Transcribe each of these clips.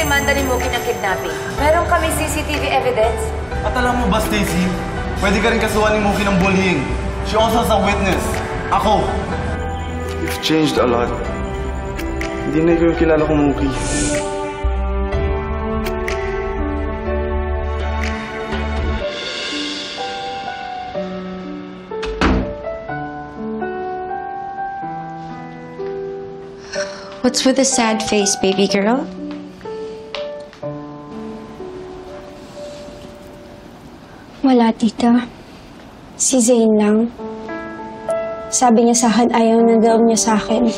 kinrimanda ni Mookie ng kidnapping. Meron kami CCTV evidence. At alam mo ba, Stacy? Pwede ka rin kasuhan ni Mookie ng bullying. She also has a witness. Ako. You've changed a lot. Hindi na ikaw yung kilala ko, Mookie. What's with the sad face, baby girl? Wala, tita. Si Zane lang. Sabi niya sa akin ayaw na daw niya sa akin.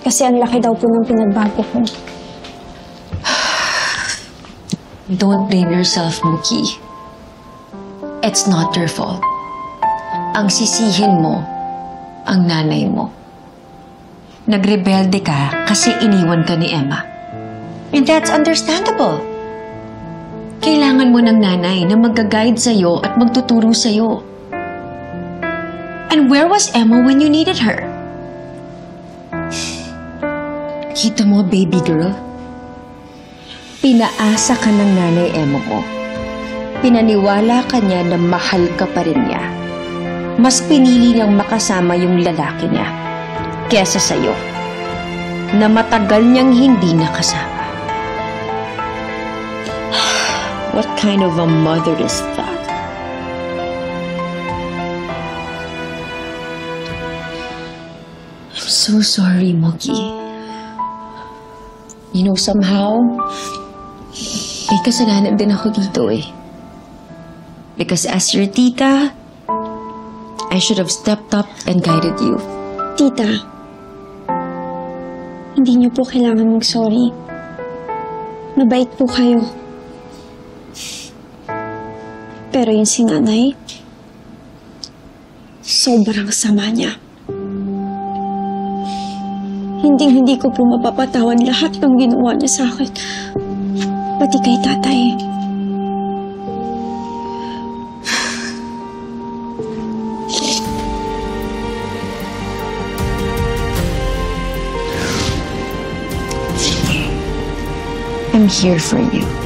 Kasi ang laki daw po ng pinagbago ko. Don't blame yourself, Mookie. It's not your fault. Ang sisihin mo, ang nanay mo. Nagrebelde ka kasi iniwan ka ni Emma. And that's understandable. Kailangan mo ng nanay na mag-guide sa'yo at magtuturo sa'yo. And where was Emma when you needed her? Kita mo, baby girl? Pinaasa ka ng nanay Emma mo. Pinaniwala ka niya na mahal ka pa rin niya. Mas pinili niyang makasama yung lalaki niya kesa sa'yo, na matagal niyang hindi nakasama. What kind of a mother is that? I'm so sorry, Mookie. You know, somehow, may kasalanan din ako dito eh. Because as your tita, I should have stepped up and guided you. Tita, hindi niyo po kailangan mag-sorry. Mabait po kayo. Pero yung si nanay, sobrang sama niya. Hindi ko po mapapatawan lahat ng ginawa niya sa akin. Pati kay tatay. I'm here for you.